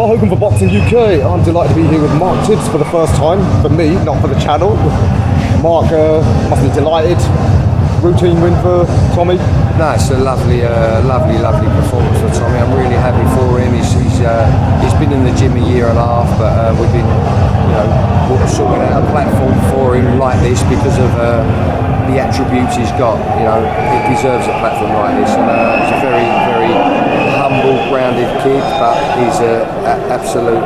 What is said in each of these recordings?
Well, Hogan for Boxing UK. I'm delighted to be here with Mark Tibbs for the first time. For me, not for the channel. Mark must be delighted. Routine win for Tommy. No, it's a lovely performance for Tommy. I'm really happy for him. He's been in the gym a year and a half, but we've been, sorting out a platform for him like this because of the attributes he's got. He deserves a platform like this, and he's a very, very humble, grounded kid, but he's absolute.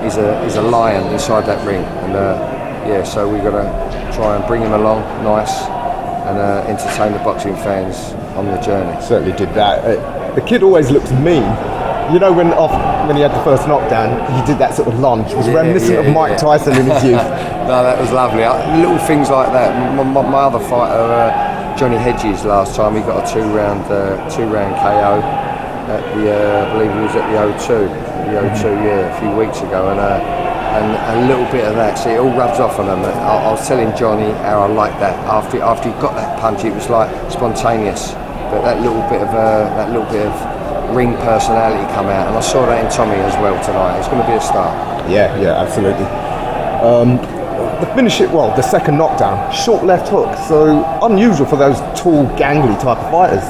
He's a lion inside that ring, and so we're gonna try and bring him along, nice. And entertain the boxing fans on the journey. Certainly did that. The kid always looks mean. When he had the first knockdown, he did that sort of lunge. It was reminiscent of Mike Tyson in his youth. No, that was lovely. Little things like that. My other fighter, Johnny Hedges, last time he got a two-round KO at I believe he was at the O2, a few weeks ago, and a little bit of that. See, it all rubs off on them. I was telling Johnny how I liked that. After he got that punch, it was like spontaneous. But that little bit of ring personality come out, and I saw that in Tommy as well tonight. It's going to be a start. Yeah, absolutely. The finish the second knockdown, short left hook. So unusual for those tall, gangly type of fighters.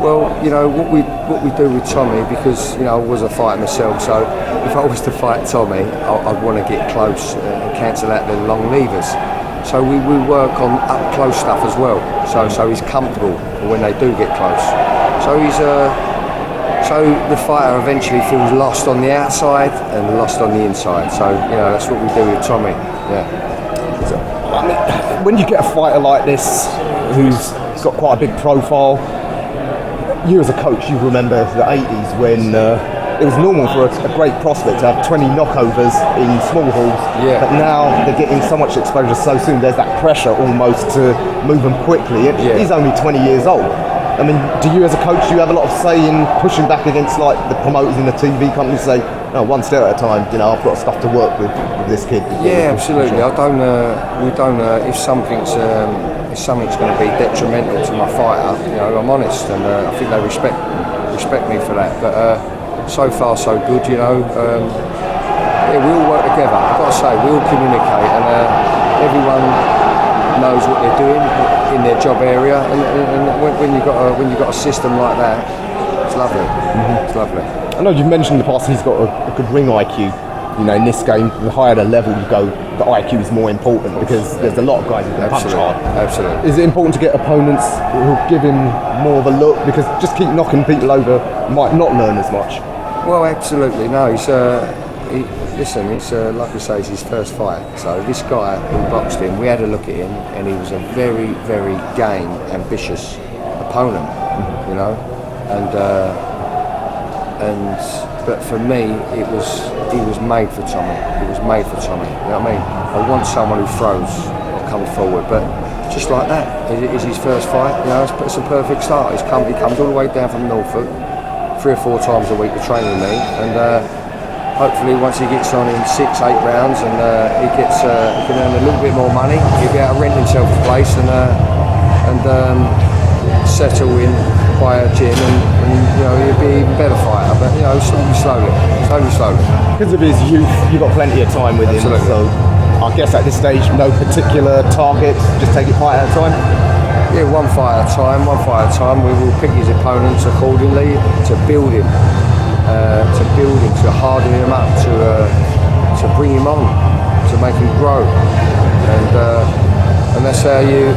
Well, what we do with Tommy, because I was a fighter myself, so if I was to fight Tommy, I'd want to get close and cancel out the long levers. So we work on up close stuff as well. So he's comfortable when they do get close. So the fighter eventually feels lost on the outside and lost on the inside. So that's what we do with Tommy. Yeah. So, when you get a fighter like this, who's got quite a big profile. You as a coach, you remember the 80s when it was normal for a great prospect to have 20 knockovers in small halls, but now they're getting so much exposure so soon, there's that pressure almost to move them quickly. He's only 20 years old. I mean, do you as a coach, do you have a lot of say in pushing back against like the promoters in the TV companies say, no, one step at a time, I've got stuff to work with this kid? Yeah, absolutely. We don't, if something's going to be detrimental to my fighter, I'm honest, and I think they respect me for that. But so far so good, we all work together. I've got to say, we all communicate, and everyone knows what they're doing in their job area. And when you got a system like that, it's lovely. Mm-hmm. It's lovely. I know you've mentioned in the past he's got a good ring IQ. In this game, the higher the level you go, the IQ is more important because there's a lot of guys who can punch hard. Absolutely. Is it important to get opponents who give him more of a look? Because just keep knocking people over might not learn as much. Well, absolutely. No, it's like I say, it's his first fight. So this guy who boxed him, we had a look at him, and he was a very, very game, ambitious opponent. But for me, he was made for Tommy. He was made for Tommy. You know what I mean? I want someone who throws or comes forward, but just like that, it's his first fight. It's a perfect start. He comes all the way down from Norfolk, 3 or 4 times a week to train with me, and hopefully once he gets on in 6-8 rounds and he can earn a little bit more money, he'll be able to rent himself a place and settle in by a gym, and he'll be an even better fighter. But slowly. Because of his youth, you've got plenty of time with him. So I guess at this stage, no particular target, just take it fight at a time. Yeah, one fight at a time. We will pick his opponents accordingly to build him, to harden him up, to bring him on, to make him grow, and that's how you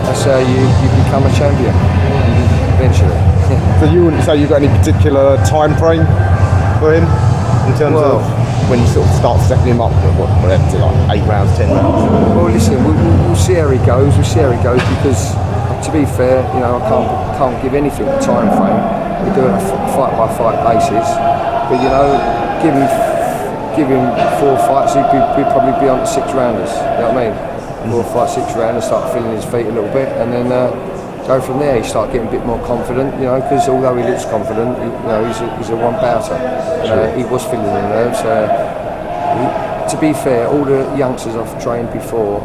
become a champion eventually. So you wouldn't say you've got any particular time frame for him in terms of when you sort of start setting him up, whatever, to like 8 rounds, 10 rounds? Well, listen, we'll see how he goes. Because, to be fair, I can't give anything a time frame. We do it on a fight by fight basis. But give him 4 fights, he'd probably be on the 6 rounders. You know what I mean? 4 fights, 6 rounders, start feeling his feet a little bit, and then go from there. He start getting a bit more confident, because although he looks confident, he's a one bouter. He was feeling the nerves. To be fair, all the youngsters I've trained before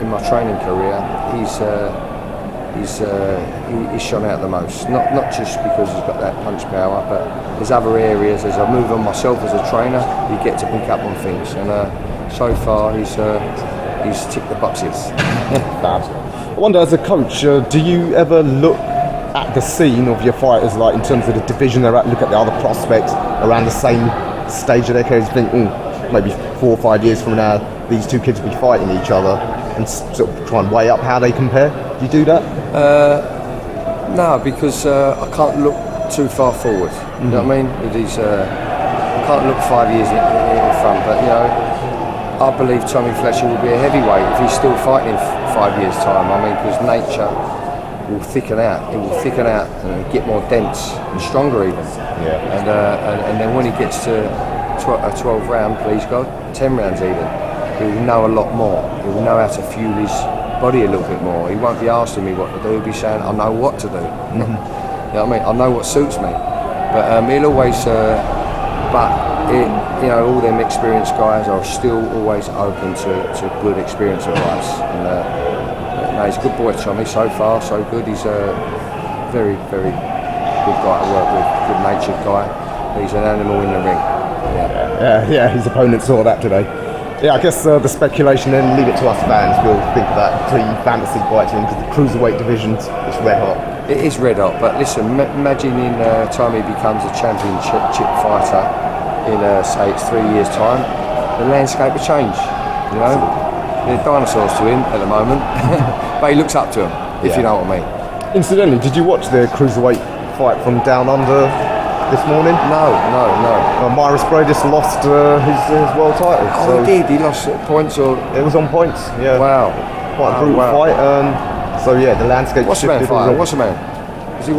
in my training career, he's shone out the most. Not just because he's got that punch power, but there's other areas. As I move on myself as a trainer, you get to pick up on things, and so far he's ticked the boxes. I wonder, as a coach, do you ever look at the scene of your fighters, like in terms of the division they're at, look at the other prospects around the same stage of their careers, think, maybe 4 or 5 years from now, these two kids will be fighting each other, and sort of try and weigh up how they compare? Do you do that? No, because I can't look too far forward. You know what I mean? With these, I can't look 5 years in front, but you know, I believe Tommy Fletcher will be a heavyweight if he's still fighting in 5 years' time. I mean, because nature will thicken out. It will thicken out and get more dense and stronger even. Yeah. And then when he gets to a 12 round, please God, 10 rounds even, he will know a lot more. He will know how to fuel his body a little bit more. He won't be asking me what to do. He'll be saying, I know what to do. You know what I mean? I know what suits me. But he'll always, you know, all them experienced guys are still always open to good experience advice. And no, he's a good boy, Tommy. So far, so good. He's a very, very good guy to work with. Good-natured guy. He's an animal in the ring. Yeah, his opponent saw that today. Yeah, I guess the speculation, then leave it to us fans. We'll think about 3 fantasy fights in, because the cruiserweight division's it's red hot. It is red hot, but listen, imagine in time he becomes a championship fighter in, say, it's 3 years' time, the landscape will change, you know? They're dinosaurs to him at the moment, but he looks up to them, if you know what I mean. Incidentally, did you watch the cruiserweight fight from Down Under this morning? No. Myris Bradis lost his world title. Oh, he did? He lost points or...? It was on points, yeah. Wow. Quite a brutal fight. So yeah, the landscape What's the man shifted. fighter? What's the man? Is he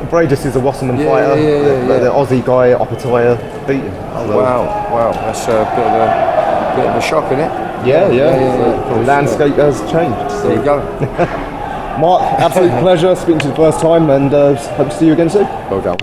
Bradis is a Wasserman fighter. The Aussie guy, Opataya, beat him. Oh, wow. That's a bit of a shock, isn't it? Yeah. The landscape has changed. So. There you go. Mark, absolute pleasure speaking to you the first time, and hope to see you again soon. Well done.